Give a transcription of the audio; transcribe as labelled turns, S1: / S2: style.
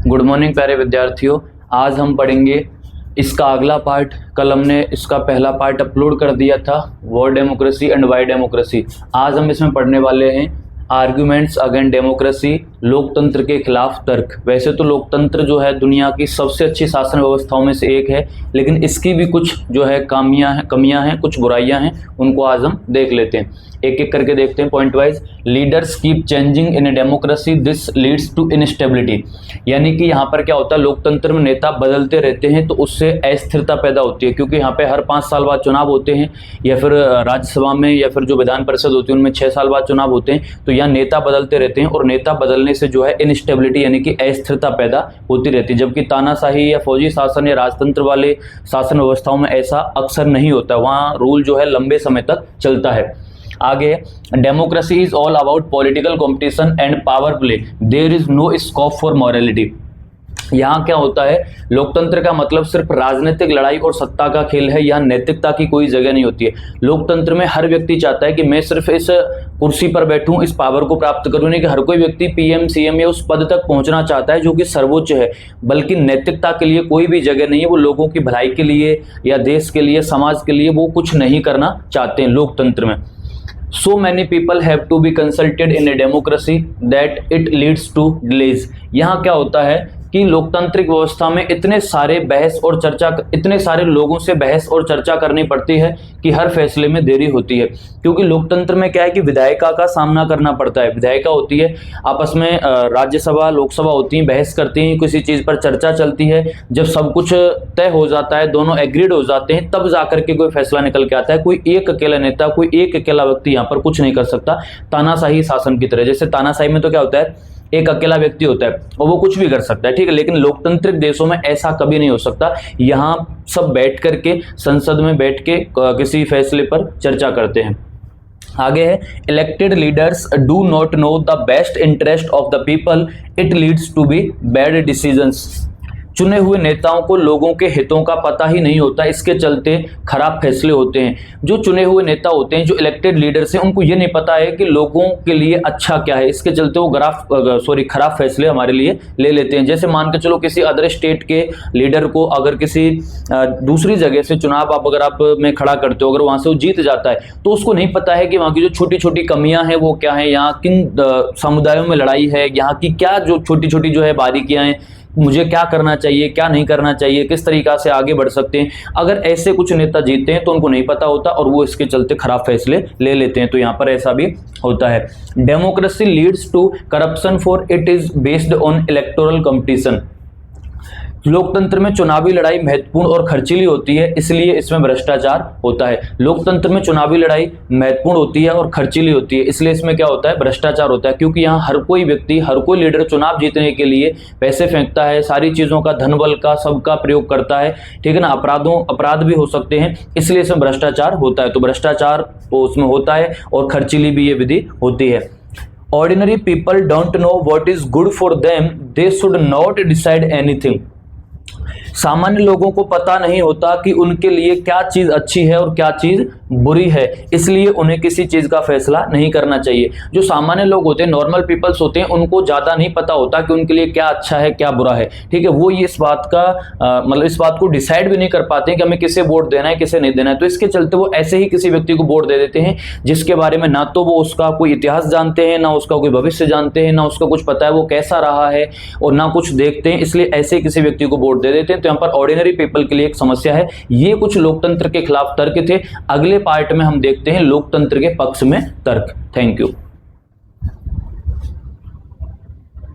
S1: Good morning प्यारे विद्यार्थियों। आज हम पढ़ेंगे इसका अगला पार्ट। कल हमने इसका पहला पार्ट अपलोड कर दिया था, war democracy and Y democracy. आज हम इसमें पढ़ने वाले हैं आर्ग्यूमेंट्स अगेंस्ट डेमोक्रेसी, लोकतंत्र के खिलाफ तर्क। वैसे तो लोकतंत्र जो है दुनिया की सबसे अच्छी शासन व्यवस्थाओं में से एक है, लेकिन इसकी भी कुछ जो है कमियां हैं, कुछ बुराइयां हैं, उनको आज हम देख लेते हैं। एक एक करके देखते हैं point wise. Leaders keep changing in a democracy, this leads to instability. यानी कि यहाँ पर क्या होता है, लोकतंत्र में नेता बदलते रहते हैं तो उससे अस्थिरता पैदा होती है, क्योंकि यहाँ पे हर 5 साल बाद चुनाव होते हैं, या फिर राज्यसभा में या फिर जो विधान परिषद होती है उनमें 6 साल बाद चुनाव होते हैं। तो यहाँ नेता बदलते रहते हैं और नेता बदलने से जो है इनस्टेबिलिटी यानी कि अस्थिरता पैदा होती रहती है। जबकि तानाशाही या फौजी शासन या राजतंत्र वाले शासन व्यवस्थाओं में ऐसा अक्सर नहीं होता, वहाँ रूल जो है लंबे समय तक चलता है। आगे, democracy is all about political competition and power play, there is no scope for morality. यहाँ क्या होता है, लोकतंत्र का मतलब सिर्फ राजनीतिक लड़ाई और सत्ता का खेल है, यहाँ नैतिकता की कोई जगह नहीं होती है। लोकतंत्र में हर व्यक्ति चाहता है कि मैं सिर्फ इस कुर्सी पर बैठूं, इस पावर को प्राप्त करूं, नहीं कि हर कोई व्यक्ति पीएम सीएम या उस पद तक पहुंचना चाहता है जो कि सर्वोच्च है। बल्कि नैतिकता के लिए कोई भी जगह नहीं है, वो लोगों की भलाई के लिए या देश के लिए, समाज के लिए वो कुछ नहीं करना चाहते हैं लोकतंत्र में। So many people have to be consulted in a democracy that it leads to delays। यहाँ क्या होता है कि लोकतांत्रिक व्यवस्था में इतने सारे लोगों से बहस और चर्चा करनी पड़ती है कि हर फैसले में देरी होती है। क्योंकि लोकतंत्र में क्या है कि विधायिका का सामना करना पड़ता है। विधायिका होती है, आपस में राज्यसभा लोकसभा होती हैं, बहस करती हैं, किसी चीज़ पर चर्चा चलती है। जब सब कुछ तय हो जाता है, दोनों एग्रीड हो जाते हैं, तब जाकर के कोई फैसला निकल के आता है। कोई एक अकेला नेता, कोई एक अकेला व्यक्ति यहाँ पर कुछ नहीं कर सकता, तानाशाही शासन की तरह। जैसे तानाशाही में तो क्या होता है, एक अकेला व्यक्ति होता है और वो कुछ भी कर सकता है, ठीक है। लेकिन लोकतांत्रिक देशों में ऐसा कभी नहीं हो सकता। यहाँ सब बैठ करके संसद में बैठ के किसी फैसले पर चर्चा करते हैं। आगे है, elected leaders do not know the best interest of the people, it leads to be bad decisions. चुने हुए नेताओं को लोगों के हितों का पता ही नहीं होता, इसके चलते खराब फैसले होते हैं। जो चुने हुए नेता होते हैं, जो इलेक्टेड लीडर्स हैं, उनको ये नहीं पता है कि लोगों के लिए अच्छा क्या है, इसके चलते वो खराब फैसले हमारे लिए ले लेते हैं। जैसे मान के चलो, किसी अदर स्टेट के लीडर को अगर किसी दूसरी जगह से चुनाव आप में खड़ा करते हो, अगर वहाँ से वो जीत जाता है, तो उसको नहीं पता है कि वहाँ की जो छोटी छोटी कमियां हैं वो क्या है, यहाँ किन समुदायों में लड़ाई है, यहाँ की क्या जो छोटी छोटी जो है बारीकियां हैं, मुझे क्या करना चाहिए, क्या नहीं करना चाहिए, किस तरीका से आगे बढ़ सकते हैं। अगर ऐसे कुछ नेता जीतते हैं तो उनको नहीं पता होता और वो इसके चलते खराब फैसले ले लेते हैं। तो यहाँ पर ऐसा भी होता है। Democracy leads to corruption for it is based on electoral competition. लोकतंत्र में चुनावी लड़ाई महत्वपूर्ण और खर्चीली होती है, इसलिए इसमें भ्रष्टाचार होता है। लोकतंत्र में चुनावी लड़ाई महत्वपूर्ण होती है और खर्चीली होती है, इसलिए इसमें क्या होता है, भ्रष्टाचार होता है। क्योंकि यहाँ हर कोई व्यक्ति, हर कोई लीडर चुनाव जीतने के लिए पैसे फेंकता है, सारी चीज़ों का, धन बल का, सबका प्रयोग करता है, ठीक है ना। अपराध भी हो सकते हैं, इसलिए इसमें भ्रष्टाचार होता है। तो भ्रष्टाचार उसमें होता है और खर्चीली भी ये विधि होती है। Ordinary people don't know what is good for them, they should not decide anything. सामान्य लोगों को पता नहीं होता कि उनके लिए क्या चीज अच्छी है और क्या चीज बुरी है, इसलिए उन्हें किसी चीज का फैसला नहीं करना चाहिए। जो सामान्य लोग होते हैं, नॉर्मल पीपल्स होते हैं, उनको ज्यादा नहीं पता होता कि उनके लिए क्या अच्छा है क्या बुरा है, ठीक है। वो ये इस बात को डिसाइड भी नहीं कर पाते हैं कि हमें किसे वोट देना है, किसे नहीं देना है। तो इसके चलते वो ऐसे ही किसी व्यक्ति को वोट दे देते हैं जिसके बारे में ना तो वो उसका कोई इतिहास जानते हैं, ना उसका कोई भविष्य जानते हैं, ना उसका कुछ पता है वो कैसा रहा है, और ना कुछ देखते हैं, इसलिए ऐसे किसी व्यक्ति को वोट दे देते हैं। तो यहाँ पर ऑर्डिनरी पीपल के लिए एक समस्या है। ये कुछ लोकतंत्र के खिलाफ तर्क थे। अगले पार्ट में हम देखते हैं लोकतंत्र के पक्ष में तर्क। Thank you.